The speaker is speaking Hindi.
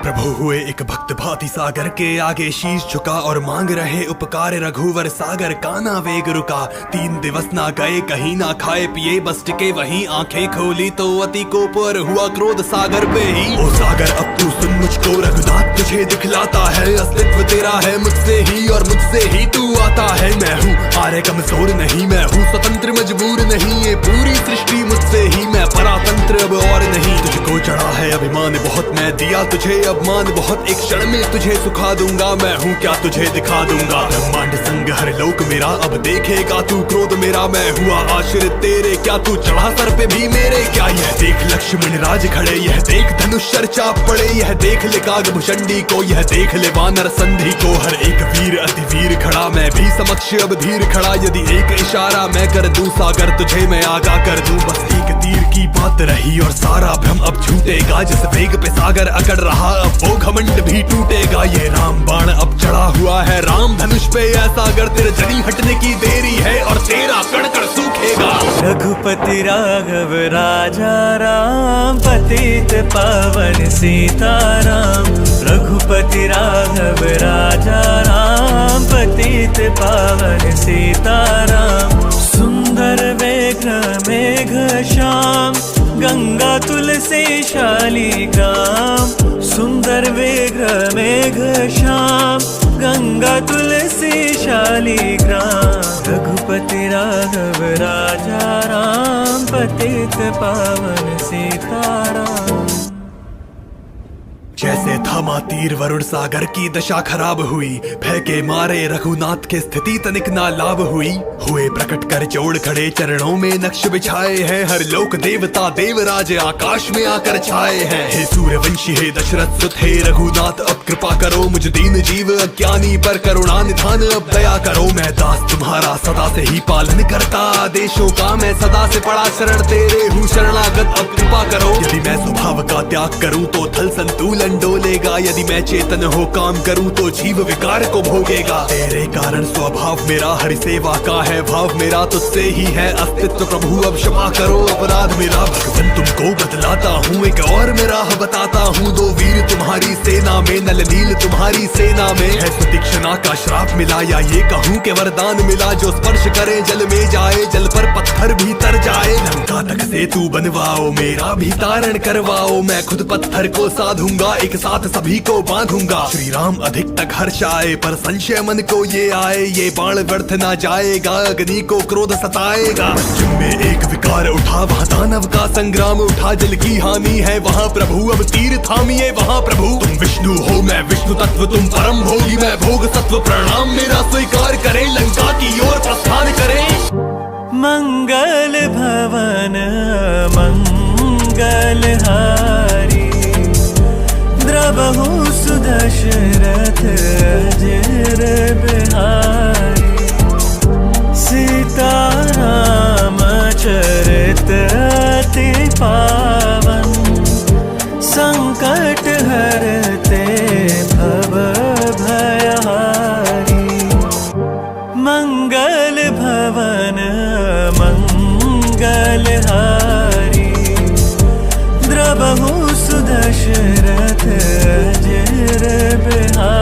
प्रभु हुए एक भक्त भांति सागर के आगे शीश झुका और मांग रहे उपकार रघुवर सागर काना वेग रुका। 3 दिवस ना गए कहीं ना खाए पिए बस टिके वहीं आंखें खोली तो अति कोप और हुआ क्रोध सागर पे ही। ओ सागर अब तू सुन मुझको रघुनाथ तुझे दिखलाता है अस्तित्व तेरा है मुझसे ही और मुझसे ही तू आता है। मैं हूँ आर्य कमजोर नहीं मैं हूँ स्वतंत्र मजबूर नहीं ये पूरी सृष्टि मुझसे ही मैं परातंत्र अब और नहीं। तुझको चढ़ा है अभिमान बहुत मैं दिया तुझे अपमान बहुत एक क्षण में तुझे सुखा दूंगा मैं हूँ क्या तुझे दिखा दूंगा। ब्रह्मांड संग हर लोक मेरा अब देखेगा तू क्रोध मेरा मैं हुआ आश्रित तेरे क्या तू चढ़ा सर पे भी मेरे क्या। यह देख लक्ष्मण राज खड़े यह देख धनुष चर्चा पड़े यह देख ले काग भुषंडी को यह देख ले वानर संधि को। हर एक वीर अति वीर खड़ा मैं भी समक्ष अब धीर खड़ा यदि एक इशारा मैं कर दूं सागर तुझे मैं आगा कर दूं। बस एक तीर की बात रही और सारा भ्रम अब छूटेगा जिस वेग पे सागर अकड़ रहा अब वो घमंड भी टूटेगा। ये राम बाण अब चढ़ा हुआ है राम धनुष पे यह सागर तेरे जनी हटने की देरी है और तेरा कण-कण सूखेगा। रघुपति राघव राजा राम पतित पावन सीताराम। रघुपति राघव राजा राम पतित पावन सीताराम। सुंदर विग्रह मेघ श्याम गंगा तुलसी शालिग्राम। सुंदर विग्रह मेघ श्याम गंगा तुलसी शालिग्राम। रघुपति राघव राजा राम पतित पावन सीताराम। जैसे थमा तीर वरुण सागर की दशा खराब हुई भय के मारे रघुनाथ के स्थिति तनिक ना लाभ हुई। हुए प्रकट कर जोड़ खड़े चरणों में नक्श बिछाए हैं हर लोक देवता देवराज आकाश में आकर छाए हैं। हे सूर्यवंशी हे दशरथ सुत हे रघुनाथ अब कृपा करो मुझ दीन जीव अज्ञानी पर करुणा निधान अब दया करो। मैं दास तुम्हारा सदा से ही पालन करता आदेशों का मैं सदा से पड़ा शरण तेरे हूँ शरणागत अब कृपा करो। यदि मैं स्वभाव का त्याग करूँ तो थल संतुलन डोलेगा यदि मैं चेतन हो काम करूं तो जीव विकार को भोगेगा। तेरे कारण स्वभाव मेरा हरि सेवा का है भाव मेरा तुझसे ही है अस्तित्व प्रभु अब क्षमा करो अपराध मेरा। भगवान तुमको बतलाता हूँ एक और मैं राह बताता हूँ दो वीर तुम्हारी सेना में नल नील तुम्हारी सेना में है सुतीक्ष्णा का श्राप मिला या ये कहूँ के वरदान मिला जो स्पर्श करे जल में जाए जल पर पत्थर भी तर जाए। लंका तक से तू बनवाओ मेरा भी तारण करवाओ मैं खुद पत्थर को साधूंगा एक साथ सभी को बांधूंगा। श्री राम अधिक तक हर्ष आए पर संशय मन को ये आए ये बाण व्यर्थ ना जाएगा अग्नि को क्रोध सताएगा। पश्चिम में एक विकार उठा वहाँ दानव का संग्राम उठा जल की हानि है वहाँ प्रभु अब तीर थामिए वहाँ प्रभु। तुम विष्णु हो मैं विष्णु तत्व तुम परम भोगी मैं भोग सत्व प्रणाम मेरा स्वीकार करे लंका की ओर प्रस्थान करे। मंगल भवन मंगल हारी द्रवहु सुदशरथ अजर बिहारी। सीताराम चरित अति पावन संकट हरते भव भयहारी। मंगल भवन मंगल हारी द्रवहु सुदशरथ अजर बिहारी।